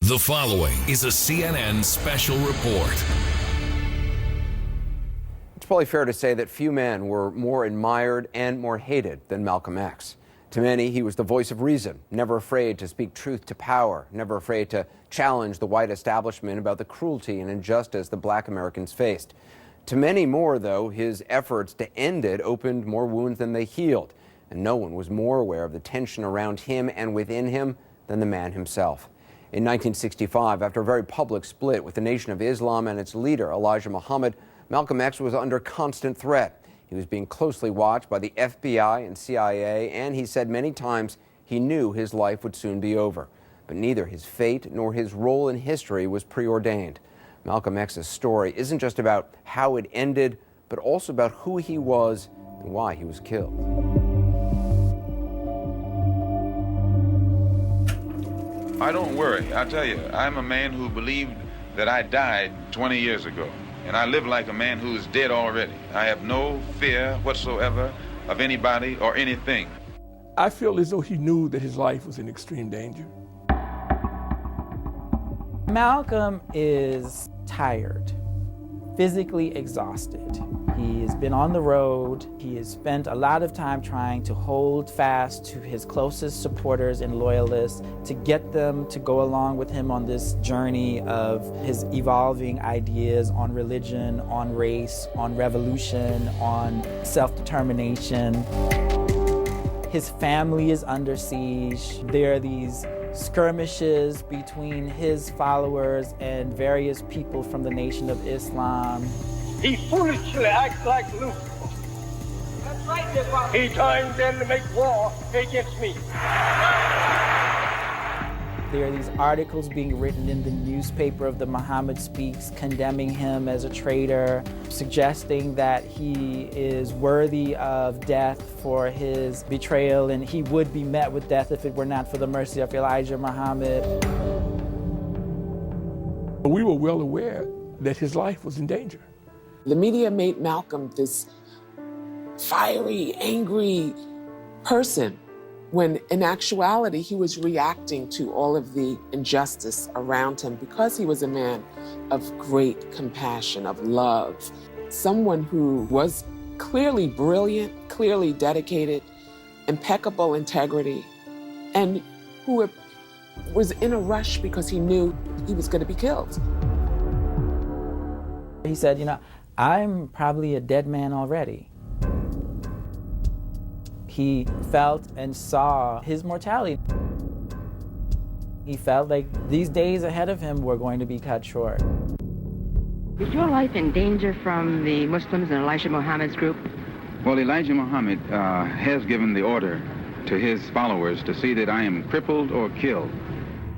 The following is a CNN special report. It's probably fair to say that few men were more admired and more hated than Malcolm X. To many, he was the voice of reason, never afraid to speak truth to power, never afraid to challenge the white establishment about the cruelty and injustice that black Americans faced. To many more, though, his efforts to end it opened more wounds than they healed, and no one was more aware of the tension around him and within him than the man himself. In 1965, after a very public split with the Nation of Islam and its leader, Elijah Muhammad, Malcolm X was under constant threat. He was being closely watched by the FBI and CIA, and he said many times he knew his life would soon be over. But neither his fate nor his role in history was preordained. Malcolm X's story isn't just about how it ended, but also about who he was and why he was killed. I don't worry. I tell you, I'm a man who believed that I died 20 years ago, and I live like a man who is dead already. I have no fear whatsoever of anybody or anything. I feel as though he knew that his life was in extreme danger. Malcolm is tired, physically exhausted. He has been on the road. He has spent a lot of time trying to hold fast to his closest supporters and loyalists, to get them to go along with him on this journey of his evolving ideas on religion, on race, on revolution, on self-determination. His family is under siege. There are these skirmishes between his followers and various people from the Nation of Islam. He foolishly acts like Lucifer. That's right, he joins in to make war against me. There are these articles being written in the newspaper of the Muhammad Speaks, condemning him as a traitor, suggesting that he is worthy of death for his betrayal, and he would be met with death if it were not for the mercy of Elijah Muhammad. We were well aware that his life was in danger. The media made Malcolm this fiery, angry person, when in actuality he was reacting to all of the injustice around him because he was a man of great compassion, of love, someone who was clearly brilliant, clearly dedicated, impeccable integrity, and who was in a rush because he knew he was going to be killed. He said, I'm probably a dead man already. He felt and saw his mortality. He felt like these days ahead of him were going to be cut short. Is your life in danger from the Muslims and Elijah Muhammad's group? Well, Elijah Muhammad has given the order to his followers to see that I am crippled or killed.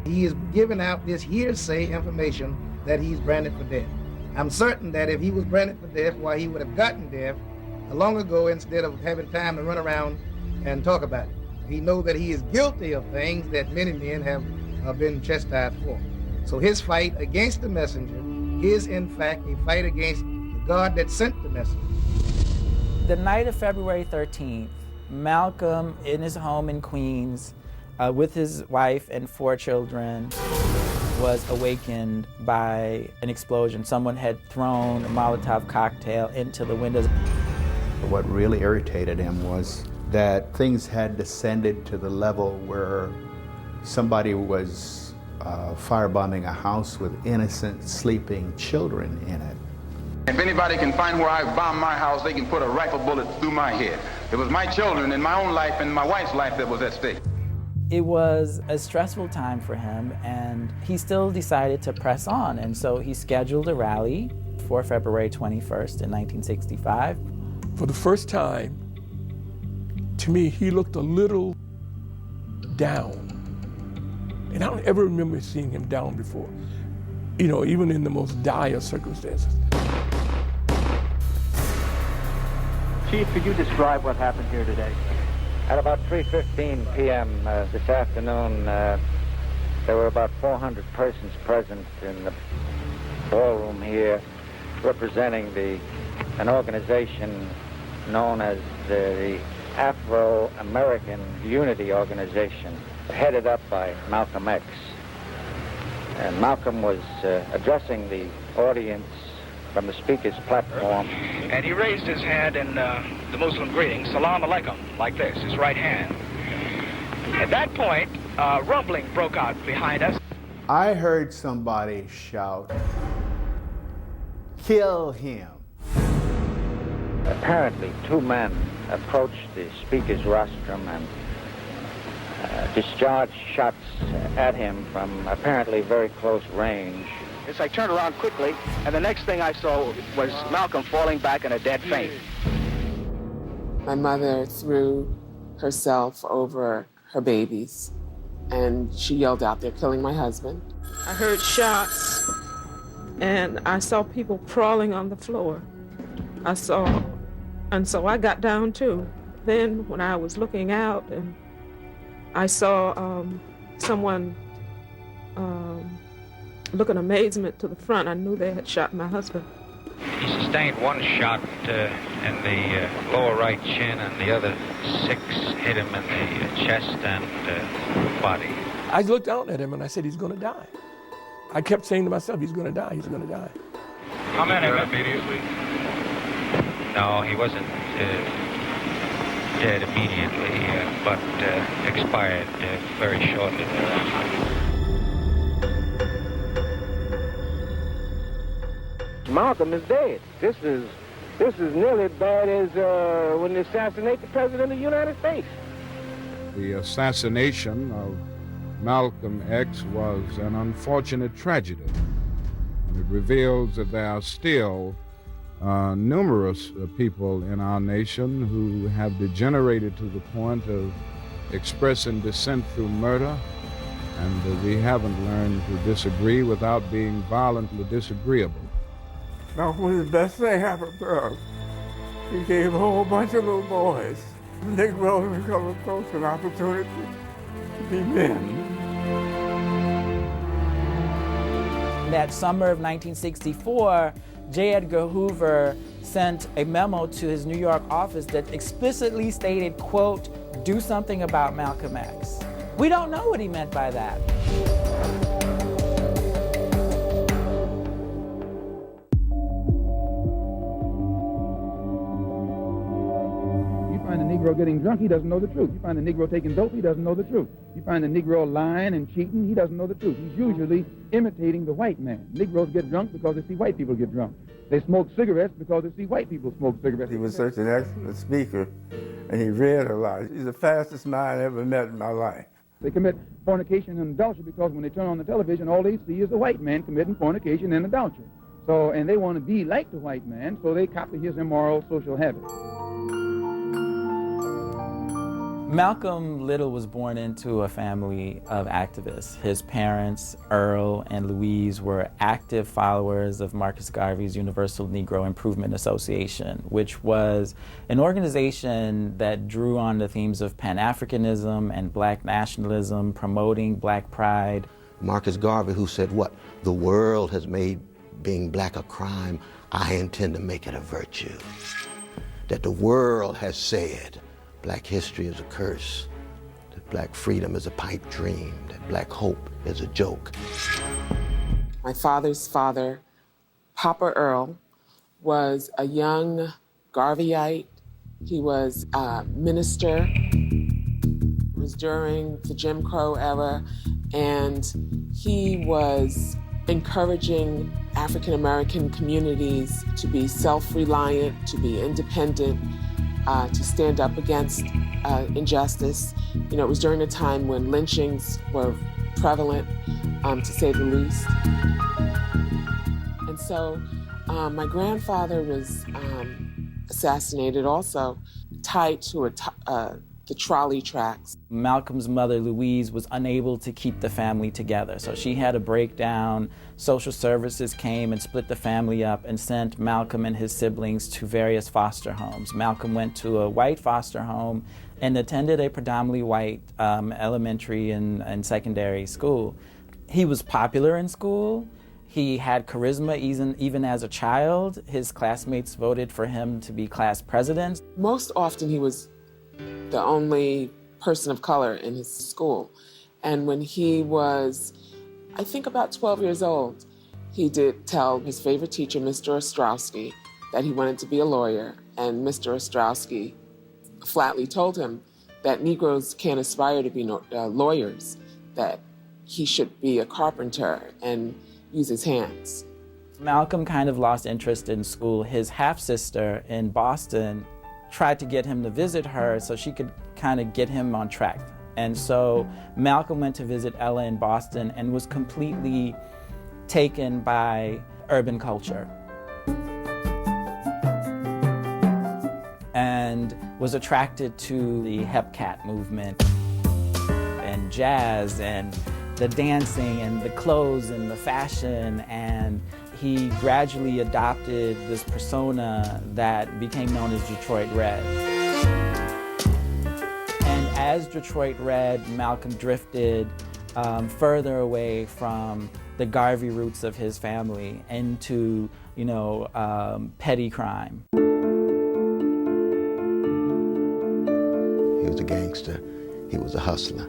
He is giving out this hearsay information that he's branded for death. I'm certain that if he was branded for death, why he would have gotten death long ago instead of having time to run around and talk about it. He knows that he is guilty of things that many men have been chastised for. So his fight against the messenger is in fact a fight against the God that sent the messenger. The night of February 13th, Malcolm in his home in Queens with his wife and 4 children was awakened by an explosion. Someone had thrown a Molotov cocktail into the windows. What really irritated him was that things had descended to the level where somebody was firebombing a house with innocent sleeping children in it. If anybody can find where I bombed my house, they can put a rifle bullet through my head. It was my children and my own life and my wife's life that was at stake. It was a stressful time for him, and he still decided to press on. And so he scheduled a rally for February 21st in 1965. For the first time, to me, he looked a little down. And I don't ever remember seeing him down before, even in the most dire circumstances. Chief, could you describe what happened here today? At about 3:15 p.m. This afternoon, there were about 400 persons present in the ballroom here, representing an organization known as the Afro-American Unity Organization, headed up by Malcolm X. And Malcolm was addressing the audience from the speaker's platform. And he raised his hand in the Muslim greeting, Salam Alaikum, like this, his right hand. At that point, rumbling broke out behind us. I heard somebody shout, "Kill him." Apparently, two men approached the speaker's rostrum and discharged shots at him from apparently very close range. As I turned around quickly, and the next thing I saw was Malcolm falling back in a dead faint. My mother threw herself over her babies, and she yelled out, "They're killing my husband." I heard shots, and I saw people crawling on the floor. And so I got down too. Then when I was looking out, and I saw someone look in amazement to the front, I knew they had shot my husband. He sustained one shot in the lower right chin, and the other 6 hit him in the chest and body. I looked out at him and I said, he's going to die. I kept saying to myself, he's going to die, he's going to die. How many immediately? No, he wasn't dead immediately, but expired very shortly thereafter. Malcolm is dead. This is nearly as bad as when they assassinate the President of the United States. The assassination of Malcolm X was an unfortunate tragedy. And it reveals that there are still numerous people in our nation who have degenerated to the point of expressing dissent through murder, and we haven't learned to disagree without being violently disagreeable. Malcolm was the best thing happened to us. He gave a whole bunch of little boys, Negroes and colored folks, an opportunity to be men. That summer of 1964, J. Edgar Hoover sent a memo to his New York office that explicitly stated, quote, "Do something about Malcolm X." We don't know what he meant by that. You find a Negro getting drunk, he doesn't know the truth. You find a Negro taking dope, he doesn't know the truth. You find a Negro lying and cheating, he doesn't know the truth. He's usually imitating the white man. Negroes get drunk because they see white people get drunk. They smoke cigarettes because they see white people smoke cigarettes. He was such an excellent speaker, and he read a lot. He's the fastest mind I ever met in my life. They commit fornication and adultery because when they turn on the television, all they see is the white man committing fornication and adultery. So, and they want to be like the white man, so they copy his immoral social habits. Malcolm Little was born into a family of activists. His parents, Earl and Louise, were active followers of Marcus Garvey's Universal Negro Improvement Association, which was an organization that drew on the themes of Pan-Africanism and black nationalism, promoting black pride. Marcus Garvey, who said what? The world has made being black a crime. I intend to make it a virtue. That the world has said black history is a curse, that black freedom is a pipe dream, that black hope is a joke. My father's father, Papa Earl, was a young Garveyite. He was a minister. It was during the Jim Crow era, and he was encouraging African American communities to be self-reliant, to be independent, to stand up against injustice. You know, it was during a time when lynchings were prevalent, to say the least. And so my grandfather was assassinated also, tied to the trolley tracks. Malcolm's mother, Louise, was unable to keep the family together. So she had a breakdown. Social services came and split the family up and sent Malcolm and his siblings to various foster homes. Malcolm went to a white foster home and attended a predominantly white elementary and secondary school. He was popular in school. He had charisma even as a child. His classmates voted for him to be class president. Most often he was the only person of color in his school. And when he was I think about 12 years old, he did tell his favorite teacher, Mr. Ostrowski, that he wanted to be a lawyer. And Mr. Ostrowski flatly told him that Negroes can't aspire to be lawyers, that he should be a carpenter and use his hands. Malcolm kind of lost interest in school. His half-sister in Boston tried to get him to visit her so she could kind of get him on track. And so Malcolm went to visit Ella in Boston and was completely taken by urban culture and was attracted to the hep cat movement and jazz and the dancing and the clothes and the fashion, and he gradually adopted this persona that became known as Detroit Red. And as Detroit Red, Malcolm drifted further away from the Garvey roots of his family into, petty crime. He was a gangster. He was a hustler.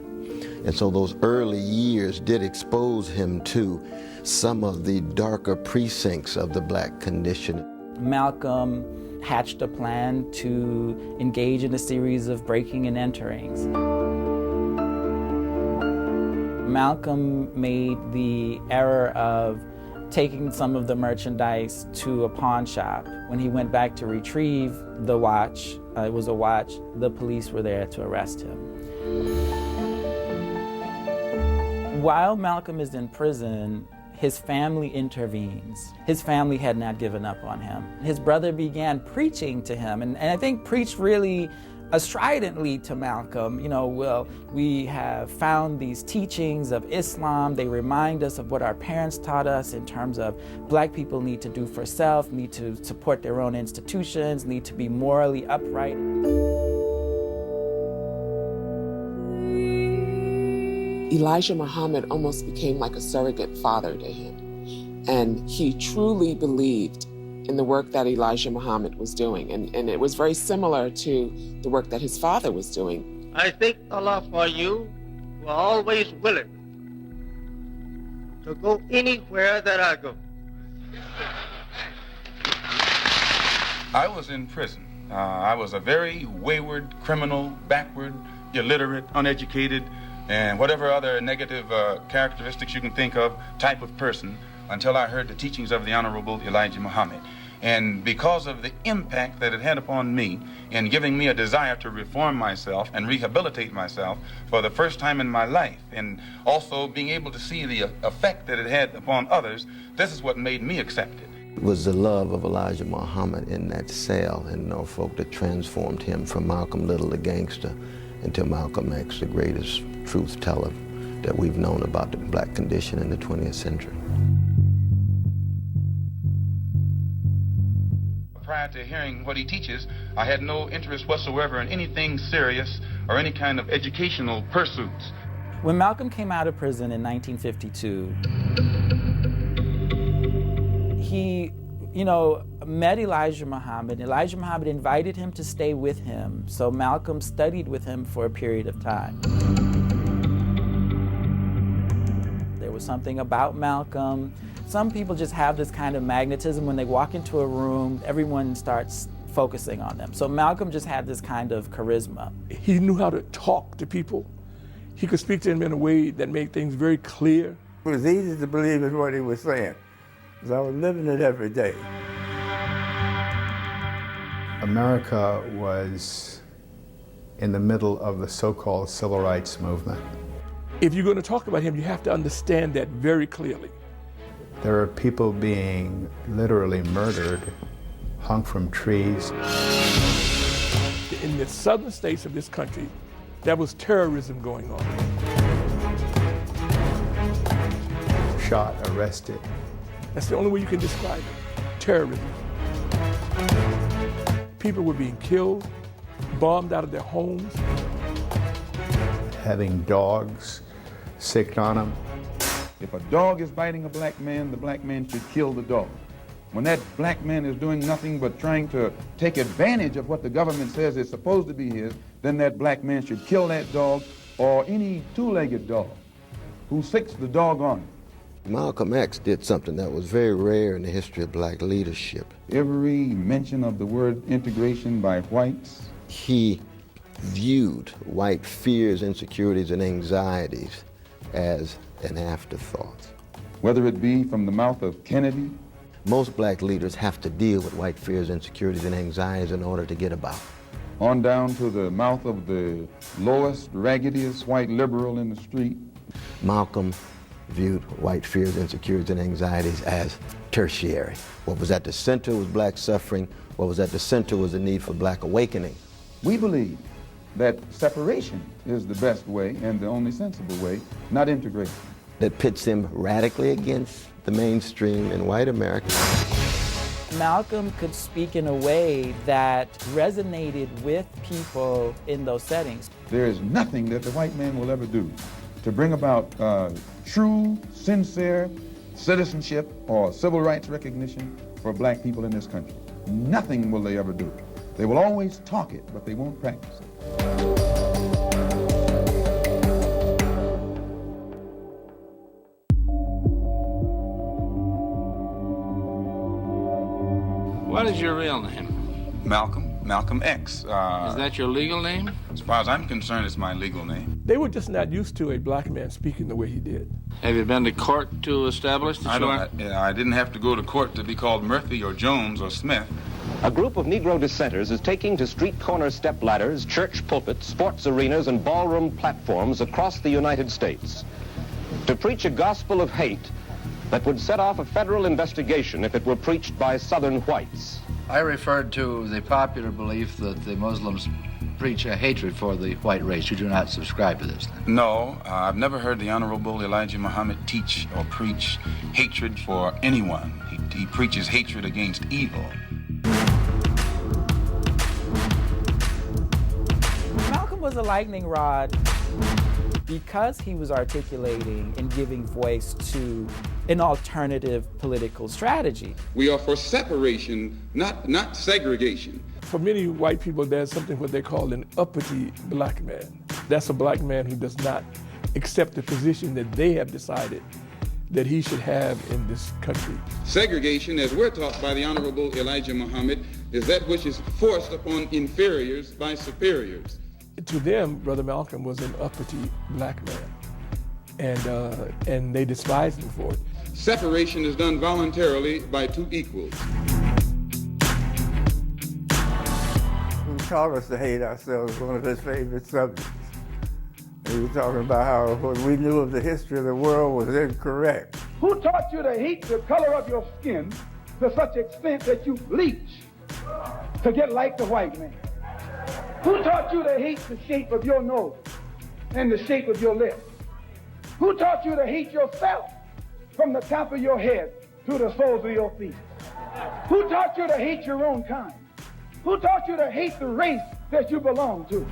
And so those early years did expose him to some of the darker precincts of the black condition. Malcolm hatched a plan to engage in a series of breaking and enterings. Malcolm made the error of taking some of the merchandise to a pawn shop. When he went back to retrieve the watch, it was a watch, the police were there to arrest him. While Malcolm is in prison, his family intervenes. His family had not given up on him. His brother began preaching to him, and I think preached really stridently to Malcolm. We have found these teachings of Islam. They remind us of what our parents taught us in terms of black people need to do for self, need to support their own institutions, need to be morally upright. Elijah Muhammad almost became like a surrogate father to him. And he truly believed in the work that Elijah Muhammad was doing. And it was very similar to the work that his father was doing. I thank Allah for you who are always willing to go anywhere that I go. I was in prison. I was a very wayward, criminal, backward, illiterate, uneducated, and whatever other negative characteristics you can think of type of person until I heard the teachings of the Honorable Elijah Muhammad. And because of the impact that it had upon me in giving me a desire to reform myself and rehabilitate myself for the first time in my life, and also being able to see the effect that it had upon others, this is what made me accept it. It was the love of Elijah Muhammad in that cell in Norfolk that transformed him from Malcolm Little, the gangster, into Malcolm X, the greatest truth teller that we've known about the black condition in the 20th century. Prior to hearing what he teaches, I had no interest whatsoever in anything serious or any kind of educational pursuits. When Malcolm came out of prison in 1952, he met Elijah Muhammad. Elijah Muhammad invited him to stay with him, so Malcolm studied with him for a period of time. There was something about Malcolm. Some people just have this kind of magnetism. When they walk into a room, everyone starts focusing on them. So Malcolm just had this kind of charisma. He knew how to talk to people. He could speak to them in a way that made things very clear. It was easy to believe in what he was saying, because I was living it every day. America was in the middle of the so-called civil rights movement. If you're going to talk about him, you have to understand that very clearly. There are people being literally murdered, hung from trees. In the southern states of this country, there was terrorism going on. Shot, arrested. That's the only way you can describe it, terrorism. People were being killed, bombed out of their homes. Having dogs sicked on them. If a dog is biting a black man, the black man should kill the dog. When that black man is doing nothing but trying to take advantage of what the government says is supposed to be his, then that black man should kill that dog or any two-legged dog who sicks the dog on him. Malcolm X did something that was very rare in the history of black leadership. Every mention of the word integration by whites, he viewed white fears, insecurities, and anxieties as an afterthought. Whether it be from the mouth of Kennedy. Most black leaders have to deal with white fears, insecurities, and anxieties in order to get about. On down to the mouth of the lowest, raggediest white liberal in the street. Malcolm viewed white fears, insecurities, and anxieties as tertiary. What was at the center was black suffering. What was at the center was the need for black awakening. We believe that separation is the best way and the only sensible way, not integration. That pits him radically against the mainstream in white America. Malcolm could speak in a way that resonated with people in those settings. There is nothing that the white man will ever do to bring about true, sincere citizenship or civil rights recognition for black people in this country. Nothing will they ever do. They will always talk it, but they won't practice it. What is your real name? Malcolm X. Is that your legal name? As far as I'm concerned, it's my legal name. They were just not used to a black man speaking the way he did. Have you been to court to establish that I didn't have to go to court to be called Murphy or Jones or Smith. A group of Negro dissenters is taking to street corner step ladders, church pulpits, sports arenas, and ballroom platforms across the United States to preach a gospel of hate that would set off a federal investigation if it were preached by Southern whites. I referred to the popular belief that the Muslims preach a hatred for the white race. You do not subscribe to this, then? No, I've never heard the Honorable Elijah Muhammad teach or preach hatred for anyone. He preaches hatred against evil. Malcolm was a lightning rod because he was articulating and giving voice to an alternative political strategy. We are for separation, not segregation. For many white people, there's something what they call an uppity black man. That's a black man who does not accept the position that they have decided that he should have in this country. Segregation, as we're taught by the Honorable Elijah Muhammad, is that which is forced upon inferiors by superiors. To them, Brother Malcolm was an uppity black man, and they despised him for it. Separation is done voluntarily by two equals. He taught us to hate ourselves, one of his favorite subjects. He was talking about how what we knew of the history of the world was incorrect. Who taught you to hate the color of your skin to such extent that you bleach to get like the white man? Who taught you to hate the shape of your nose and the shape of your lips? Who taught you to hate yourself from the top of your head to the soles of your feet? Who taught you to hate your own kind? Who taught you to hate the race that you belong to?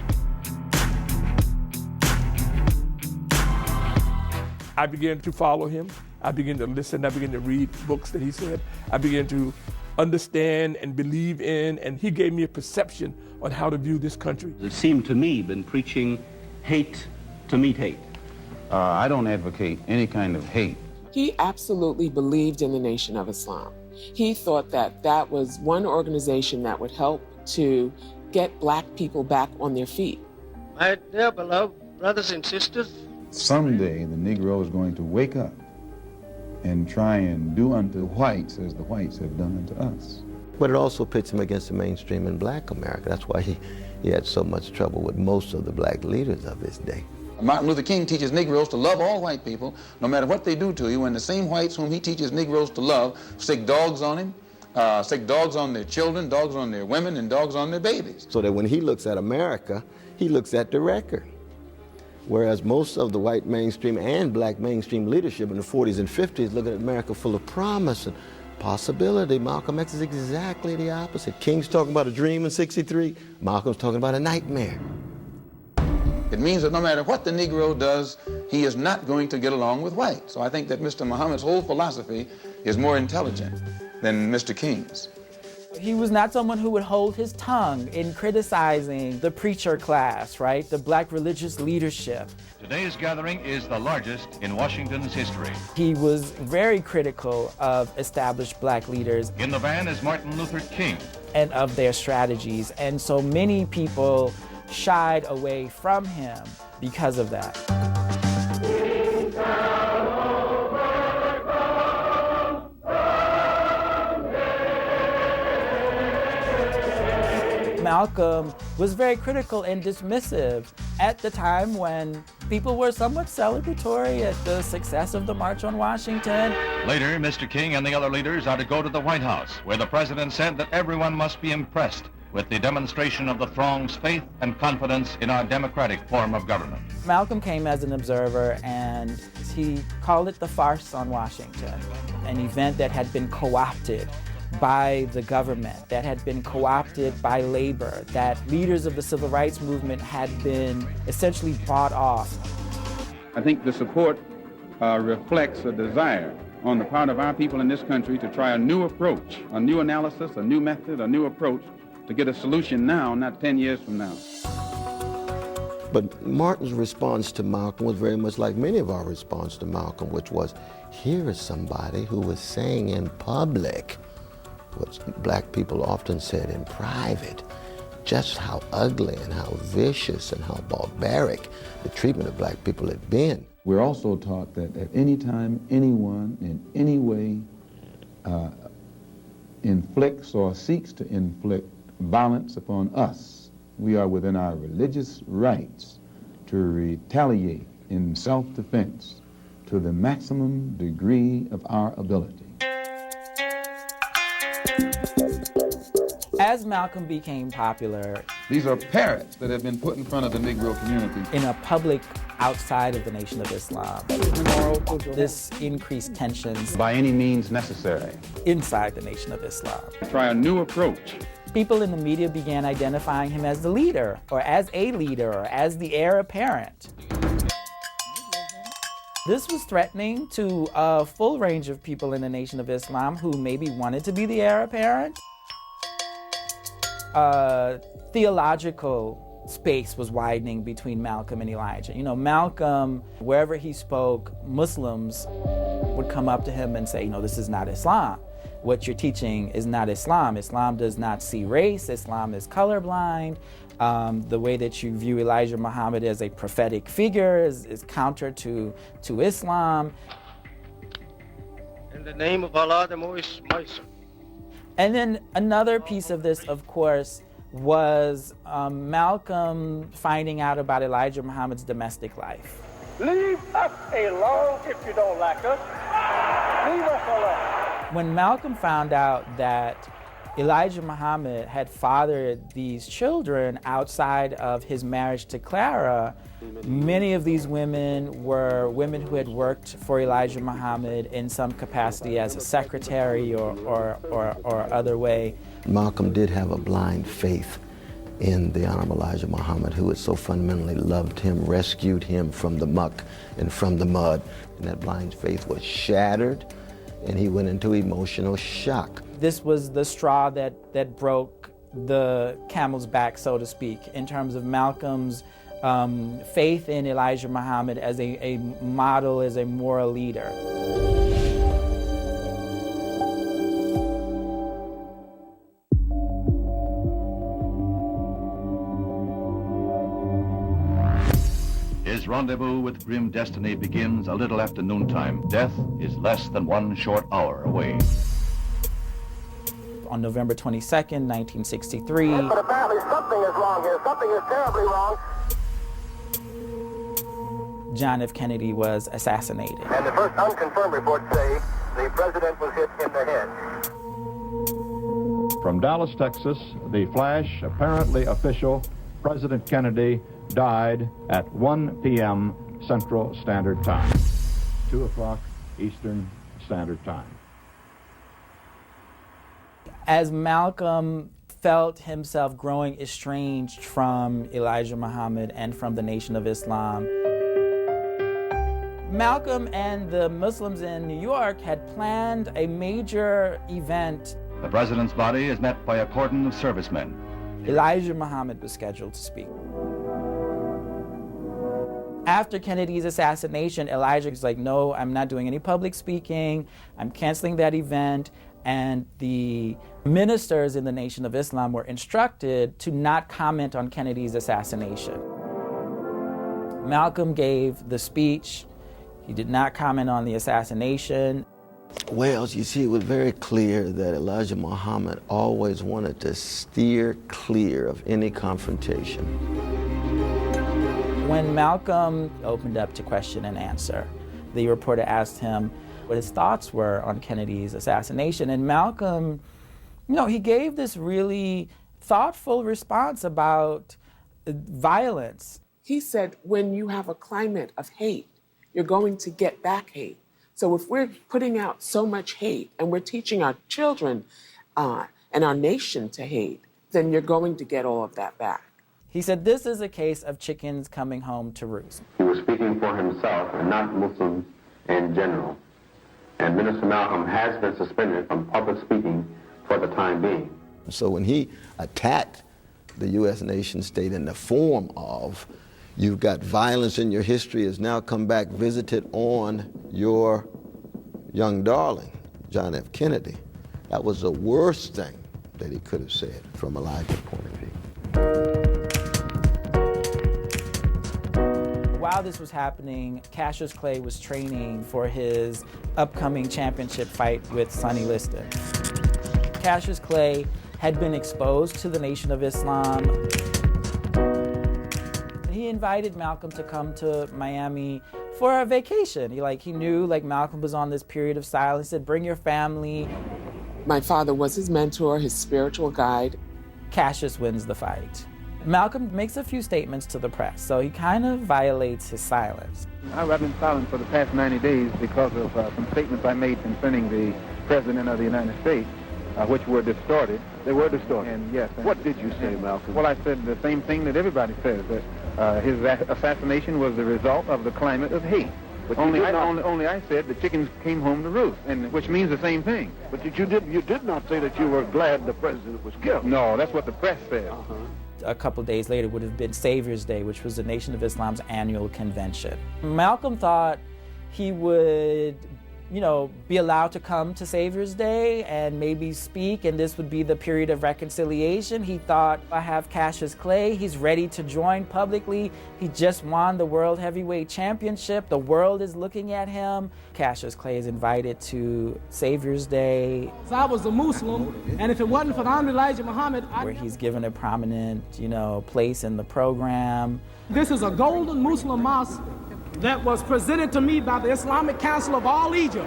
I began to follow him. I began to listen. I began to read books that he said. I began to understand and believe in, and he gave me a perception on how to view this country. It seemed to me been preaching hate to meet hate. I don't advocate any kind of hate. He absolutely believed in the Nation of Islam. He thought that that was one organization that would help to get black people back on their feet. My dear beloved brothers and sisters, Someday the Negro is going to wake up and try and do unto whites as the whites have done unto us. But it also pits him against the mainstream in black America. That's why he had so much trouble with most of the black leaders of his day. Martin Luther King teaches Negroes to love all white people, no matter what they do to you, and the same whites whom he teaches Negroes to love stick dogs on him, stick dogs on their children, dogs on their women, and dogs on their babies. So that when he looks at America, he looks at the record. Whereas most of the white mainstream and black mainstream leadership in the 40s and 50s look at America full of promise and possibility. Malcolm X is exactly the opposite. King's talking about a dream in '63. Malcolm's talking about a nightmare. It means that no matter what the Negro does, he is not going to get along with whites. So I think that Mr. Muhammad's whole philosophy is more intelligent than Mr. King's. He was not someone who would hold his tongue in criticizing the preacher class, right? The black religious leadership. Today's gathering is the largest in Washington's history. He was very critical of established black leaders. In the van is Martin Luther King. And of their strategies. And so many people shied away from him because of that. Malcolm was very critical and dismissive at the time when people were somewhat celebratory at the success of the March on Washington. Later, Mr. King and the other leaders are to go to the White House, where the president said that everyone must be impressed with the demonstration of the throng's faith and confidence in our democratic form of government. Malcolm came as an observer, and he called it the farce on Washington, an event that had been co-opted by the government, that had been co-opted by labor, that leaders of the civil rights movement had been essentially bought off. I think the support reflects a desire on the part of our people in this country to try a new approach, a new analysis, a new method, a new approach to get a solution now, not 10 years from now. But Martin's response to Malcolm was very much like many of our response to Malcolm, which was, here is somebody who was saying in public what black people often said in private, just how ugly and how vicious and how barbaric the treatment of black people had been. We're also taught that at any time anyone in any way inflicts or seeks to inflict violence upon us, we are within our religious rights to retaliate in self-defense to the maximum degree of our ability. As Malcolm became popular, these are parrots that have been put in front of the Negro community. In a public outside of the Nation of Islam, this increased tensions by any means necessary inside the Nation of Islam. Try a new approach. People in the media began identifying him as the leader, or as a leader, or as the heir apparent. This was threatening to a full range of people in the Nation of Islam who maybe wanted to be the heir apparent. Theological space was widening between Malcolm and Elijah. You know, Malcolm, wherever he spoke, Muslims would come up to him and say, you know, this is not Islam. What you're teaching is not Islam. Islam does not see race. Islam is colorblind. The way that you view Elijah Muhammad as a prophetic figure is counter to Islam. In the name of Allah, the Most Mighty. And then another piece of this, of course, was Malcolm finding out about Elijah Muhammad's domestic life. Leave us alone if you don't like us. Leave us alone. When Malcolm found out that Elijah Muhammad had fathered these children outside of his marriage to Clara, many of these women were women who had worked for Elijah Muhammad in some capacity as a secretary or other way. Malcolm did have a blind faith in the Honorable Elijah Muhammad, who had so fundamentally loved him, rescued him from the muck and from the mud. And that blind faith was shattered, and he went into emotional shock. This was the straw that broke the camel's back, so to speak, in terms of Malcolm's faith in Elijah Muhammad as a model, as a moral leader. His rendezvous with grim destiny begins a little after noontime. Death is less than 1 short hour away. On November 22nd, 1963. But apparently something is wrong here. Something is terribly wrong. John F. Kennedy was assassinated. And the first unconfirmed reports say the president was hit in the head. From Dallas, Texas, the flash, apparently official, President Kennedy died at 1 p.m. Central Standard Time, 2 o'clock Eastern Standard Time. As Malcolm felt himself growing estranged from Elijah Muhammad and from the Nation of Islam, Malcolm and the Muslims in New York had planned a major event The president's body is met by a cordon of servicemen. Elijah Muhammad was scheduled to speak. After Kennedy's assassination, Elijah was like, no, I'm not doing any public speaking. I'm canceling that event. And the ministers in the Nation of Islam were instructed to not comment on Kennedy's assassination. Malcolm gave the speech. He did not comment on the assassination. Well, you see, it was very clear that Elijah Muhammad always wanted to steer clear of any confrontation. When Malcolm opened up to question and answer, the reporter asked him what his thoughts were on Kennedy's assassination. And Malcolm, he gave this really thoughtful response about violence. He said, when you have a climate of hate, you're going to get back hate. So if we're putting out so much hate and we're teaching our children and our nation to hate, then you're going to get all of that back. He said, this is a case of chickens coming home to roost. He was speaking for himself and not Muslims in general. And Minister Malcolm has been suspended from public speaking for the time being. So when he attacked the U.S. nation state in the form of, you've got violence in your history has now come back visited on your young darling, John F. Kennedy, that was the worst thing that he could have said from Elijah's point of view. While this was happening, Cassius Clay was training for his upcoming championship fight with Sonny Liston. Cassius Clay had been exposed to the Nation of Islam. He invited Malcolm to come to Miami for a vacation. He knew Malcolm was on this period of silence. He said, bring your family. My father was his mentor, his spiritual guide. Cassius wins the fight. Malcolm makes a few statements to the press, so he kind of violates his silence. I've been silent for the past 90 days because of some statements I made concerning the President of the United States, which were distorted. They were distorted. And yes. What did you say, Malcolm? Well, I said the same thing that everybody says, that his assassination was the result of the climate of hate. But only I said the chickens came home to roost, and which means the same thing. But you did not say that you were glad the president was killed. No, that's what the press said. A couple days later would have been Savior's Day, which was the Nation of Islam's annual convention. Malcolm thought he would, be allowed to come to Savior's Day and maybe speak, and this would be the period of reconciliation. He thought, I have Cassius Clay, he's ready to join publicly. He just won the World Heavyweight Championship. The world is looking at him. Cassius Clay is invited to Savior's Day. So I was a Muslim, and if it wasn't for the Honorable Elijah Muhammad, where he's given a prominent, place in the program. This is a golden Muslim mosque that was presented to me by the Islamic Council of all Egypt.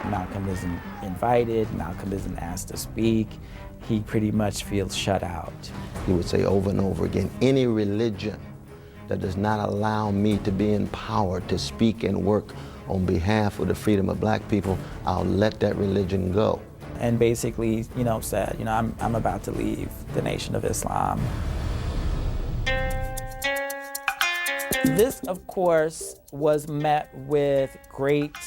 Malcolm isn't invited, Malcolm isn't asked to speak. He pretty much feels shut out. He would say over and over again, any religion that does not allow me to be empowered to speak and work on behalf of the freedom of black people, I'll let that religion go. And basically, said, I'm about to leave the Nation of Islam. This, of course, was met with great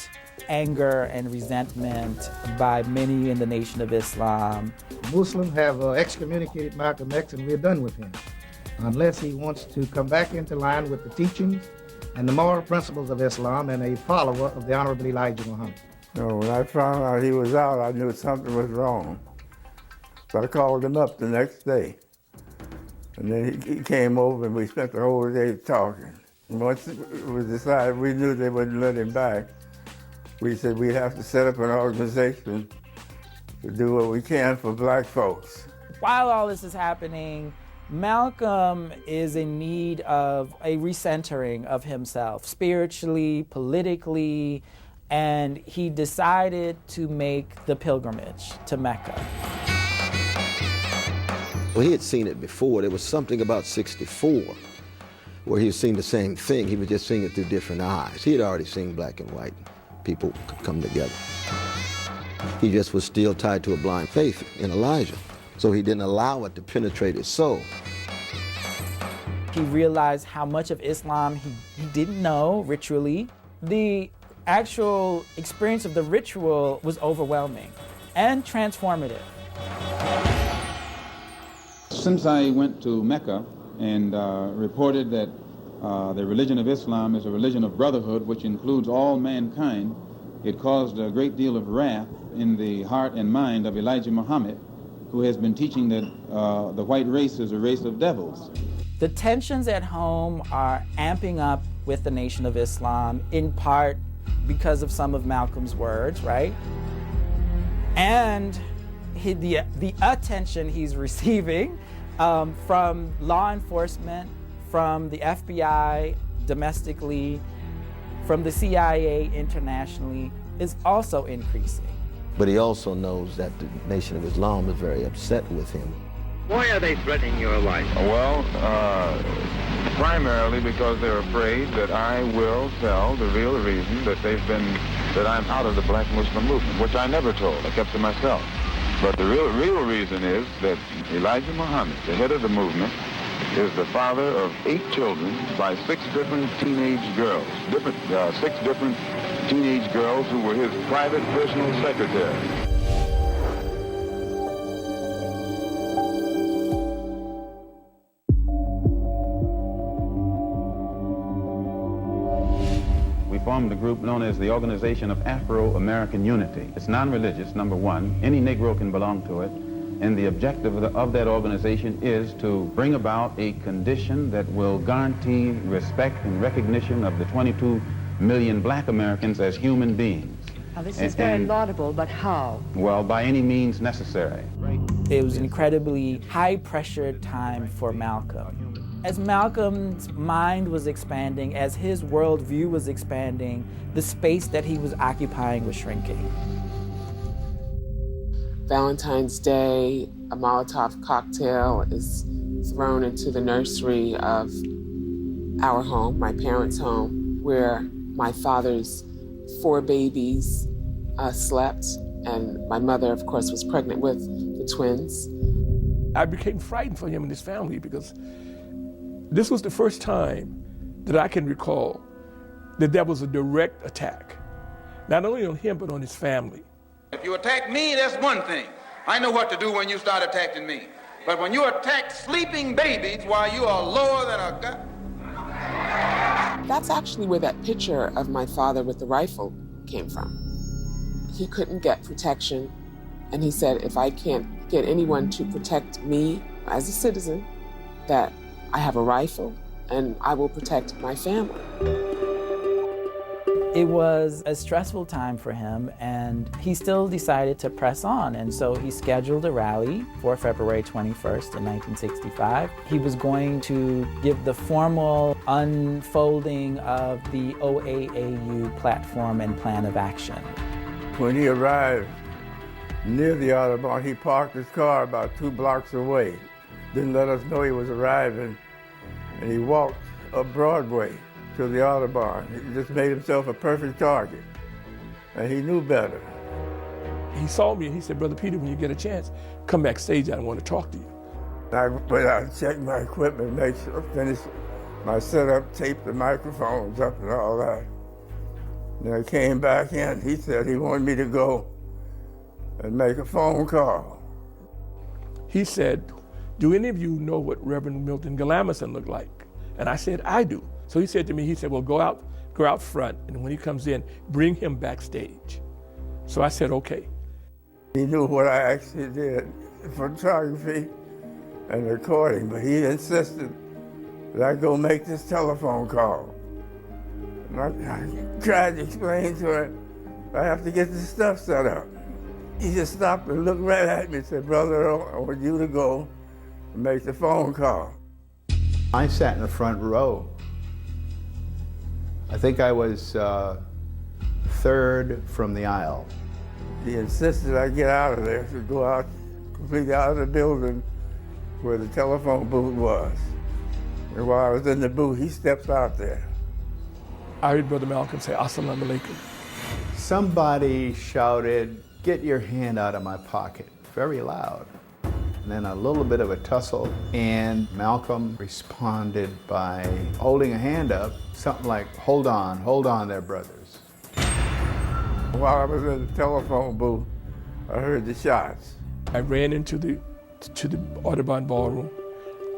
anger and resentment by many in the Nation of Islam. Muslims have excommunicated Malcolm X, and we're done with him, unless he wants to come back into line with the teachings and the moral principles of Islam and a follower of the Honorable Elijah Muhammad. When I found out he was out, I knew something was wrong. So I called him up the next day. And then he came over and we spent the whole day talking. And once it was decided we knew they wouldn't let him back, we said we'd have to set up an organization to do what we can for black folks. While all this is happening, Malcolm is in need of a recentering of himself, spiritually, politically, and he decided to make the pilgrimage to Mecca. Well, he had seen it before. There was something about 64 where he was seeing the same thing. He was just seeing it through different eyes. He had already seen black and white people come together. He just was still tied to a blind faith in Elijah, so he didn't allow it to penetrate his soul. He realized how much of Islam he didn't know ritually. The actual experience of the ritual was overwhelming and transformative. Since I went to Mecca and reported that the religion of Islam is a religion of brotherhood which includes all mankind, it caused a great deal of wrath in the heart and mind of Elijah Muhammad, who has been teaching that the white race is a race of devils. The tensions at home are amping up with the Nation of Islam, in part because of some of Malcolm's words, right? And the attention he's receiving from law enforcement, from the FBI domestically, from the CIA internationally, is also increasing. But he also knows that the Nation of Islam is very upset with him. Why are they threatening your life? Well, primarily because they're afraid that I will tell the real reason that I'm out of the black Muslim movement, which I never told. I kept to myself. But the real reason is that Elijah Muhammad, the head of the movement, is the father of 8 children by 6 different teenage girls, 6 different teenage girls who were his private personal secretary. We formed a group known as the Organization of Afro-American Unity. It's non-religious, number one. Any Negro can belong to it. And the objective of that organization is to bring about a condition that will guarantee respect and recognition of the 22 million black Americans as human beings. Now, this is very laudable, but how? Well, by any means necessary. It was an incredibly high-pressure time for Malcolm. As Malcolm's mind was expanding, as his worldview was expanding, the space that he was occupying was shrinking. Valentine's Day, a Molotov cocktail is thrown into the nursery of our home, my parents' home, where my father's 4 babies slept, and my mother, of course, was pregnant with the twins. I became frightened for him and his family because this was the first time that I can recall that there was a direct attack, not only on him, but on his family. If you attack me, that's one thing. I know what to do when you start attacking me. But when you attack sleeping babies while you are lower than a god. That's actually where that picture of my father with the rifle came from. He couldn't get protection, and he said, if I can't get anyone to protect me as a citizen, that I have a rifle and I will protect my family. It was a stressful time for him, and he still decided to press on. And so he scheduled a rally for February 21st in 1965. He was going to give the formal unfolding of the OAAU platform and plan of action. When he arrived near the Audubon, he parked his car about 2 blocks away. Didn't let us know he was arriving, and he walked up Broadway to the Audubon. He just made himself a perfect target, and he knew better. He saw me and he said, Brother Peter, when you get a chance, come backstage, I want to talk to you. I went out and checked my equipment, make sure I finished my setup, taped the microphones up and all that. Then I came back in. He said he wanted me to go and make a phone call. He said, do any of you know what Reverend Milton Galamison looked like? And I said, I do. So he said to me, he said, well, go out front, and when he comes in, bring him backstage. So I said, okay. He knew what I actually did, photography and recording, but he insisted that I go make this telephone call. And I tried to explain to him, I have to get this stuff set up. He just stopped and looked right at me and said, Brother, I want you to go and make the phone call. I sat in the front row. I think I was 3rd from the aisle. He insisted I get out of there, to go out, completely out of the building where the telephone booth was. And while I was in the booth, he steps out there. I heard Brother Malcolm say, Assalamu alaikum. Somebody shouted, get your hand out of my pocket, very loud. And then a little bit of a tussle, and Malcolm responded by holding a hand up, something like, hold on there, brothers. While I was in the telephone booth, I heard the shots. I ran into the Audubon Ballroom,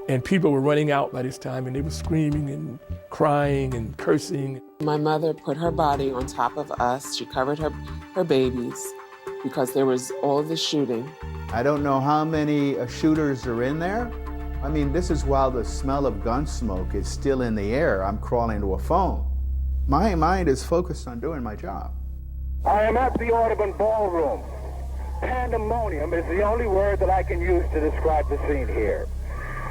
and people were running out by this time, and they were screaming and crying and cursing. My mother put her body on top of us. She covered her babies because there was all of the shooting. I don't know how many shooters are in there. I mean, this is while the smell of gun smoke is still in the air. I'm crawling to a phone. My mind is focused on doing my job. I am at the Audubon Ballroom. Pandemonium is the only word that I can use to describe the scene here.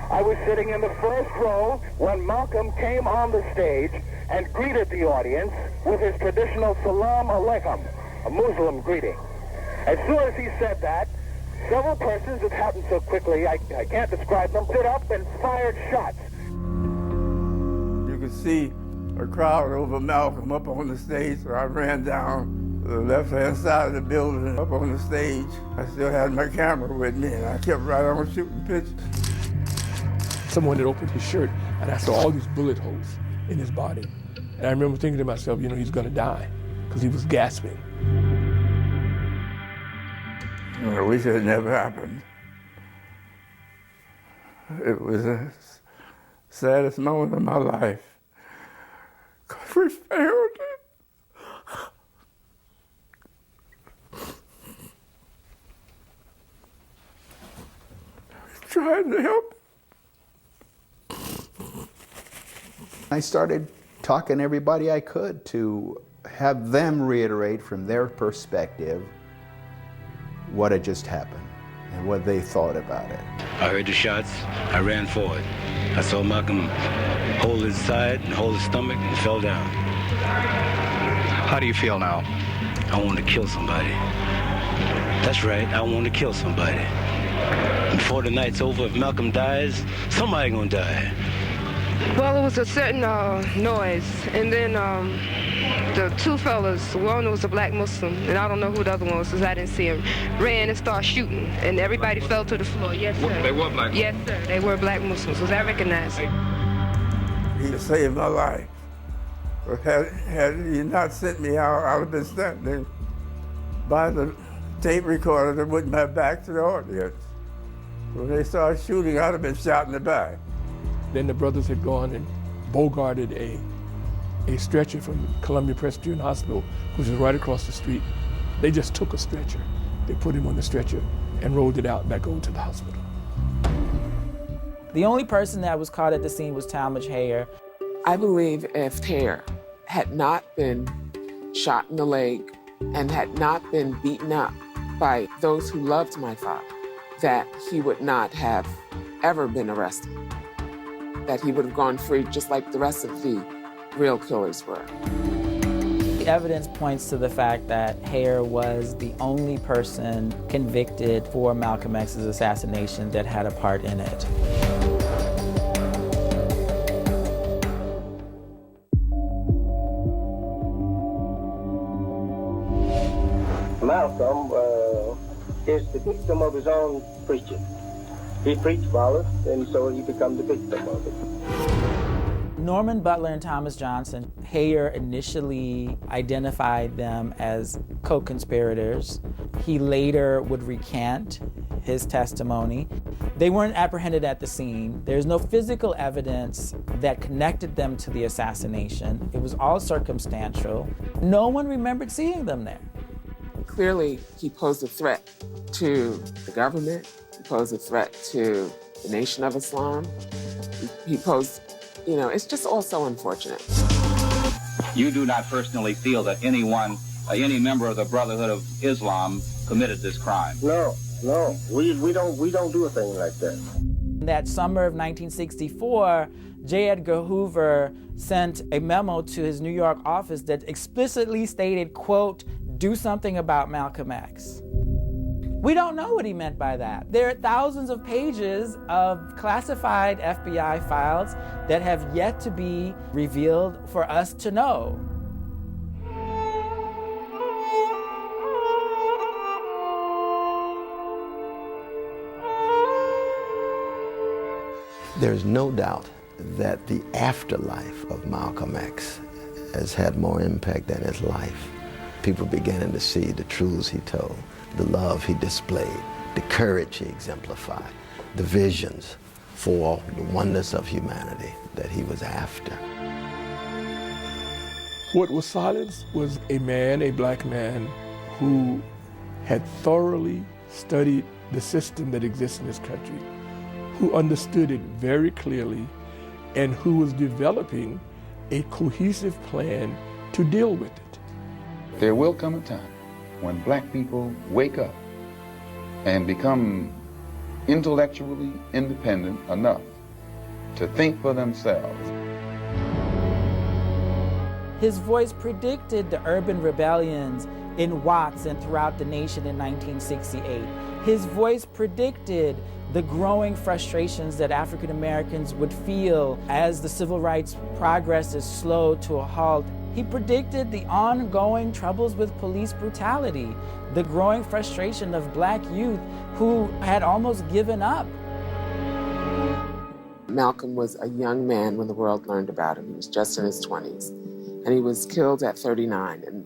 I was sitting in the first row when Malcolm came on the stage and greeted the audience with his traditional Salam Alaikum, a Muslim greeting. As soon as he said that, several persons, it happened so quickly I can't describe them, stood up and fired shots. You could see a crowd over Malcolm up on the stage, so I ran down the left-hand side of the building up on the stage. I still had my camera with me, and I kept right on shooting pictures. Someone had opened his shirt, and I saw all these bullet holes in his body. And I remember thinking to myself, you know, he's gonna die, because he was gasping. I wish it had never happened. It was the saddest moment of my life, because we failed it. Trying to help. I started talking to everybody I could to have them reiterate from their perspective what had just happened and what they thought about it. I heard the shots. I ran forward. I saw Malcolm hold his side and hold his stomach and fell down. How do you feel now? I want to kill somebody. That's right, I want to kill somebody. Before the night's over, if Malcolm dies, somebody gonna die. Well, it was a certain noise, and then the two fellas, one was a black Muslim, and I don't know who the other one was because I didn't see him, ran and started shooting, and everybody fell to the floor. Yes, sir. They were black? Yes, sir. They were black Muslims, because I recognized him. He saved my life. But had he not sent me out, I would have been standing by the tape recorder that wouldn't have back to the audience. When they started shooting, I'd have been shot in the back. Then the brothers had gone and bogarted a stretcher from Columbia Presbyterian Hospital, which was right across the street. They just took a stretcher. They put him on the stretcher and rolled it out back over to the hospital. The only person that was caught at the scene was Talmadge Hayer. I believe if Hayer had not been shot in the leg and had not been beaten up by those who loved my father, that he would not have ever been arrested, that he would have gone free just like the rest of the real killers were. The evidence points to the fact that Hayer was the only person convicted for Malcolm X's assassination that had a part in it. Malcolm is the victim of his own preaching. He preached violence, and so he became the victim of it. Norman Butler and Thomas Johnson, Hayer initially identified them as co-conspirators. He later would recant his testimony. They weren't apprehended at the scene. There's no physical evidence that connected them to the assassination. It was all circumstantial. No one remembered seeing them there. Clearly, he posed a threat to the government. He posed a threat to the Nation of Islam. He posed, you know, it's just all so unfortunate. You do not personally feel that anyone, any member of the Brotherhood of Islam committed this crime? No, we don't do a thing like that. That summer of 1964, J. Edgar Hoover sent a memo to his New York office that explicitly stated, quote, "Do something about Malcolm X." We don't know what he meant by that. There are thousands of pages of classified FBI files that have yet to be revealed for us to know. There's no doubt that the afterlife of Malcolm X has had more impact than his life. people beginning to see the truths he told, the love he displayed, the courage he exemplified, the visions for the oneness of humanity that he was after. What was silenced was a man, a black man, who had thoroughly studied the system that exists in this country, who understood it very clearly, and who was developing a cohesive plan to deal with it. There will come a time when black people wake up and become intellectually independent enough to think for themselves. His voice predicted the urban rebellions in Watts and throughout the nation in 1968. His voice predicted the growing frustrations that African Americans would feel as the civil rights progress is slowed to a halt. He predicted the ongoing troubles with police brutality, the growing frustration of black youth who had almost given up. Malcolm was a young man when the world learned about him. He was just in his 20s, and he was killed at 39.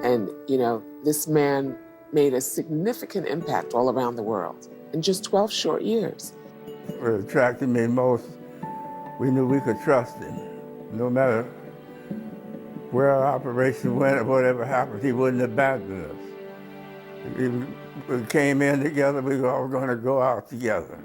And you know, this man made a significant impact all around the world in just 12 short years. What attracted me most, we knew we could trust him. No matter where our operation went or whatever happened, he wouldn't abandon us. We came in together, we were all going to go out together.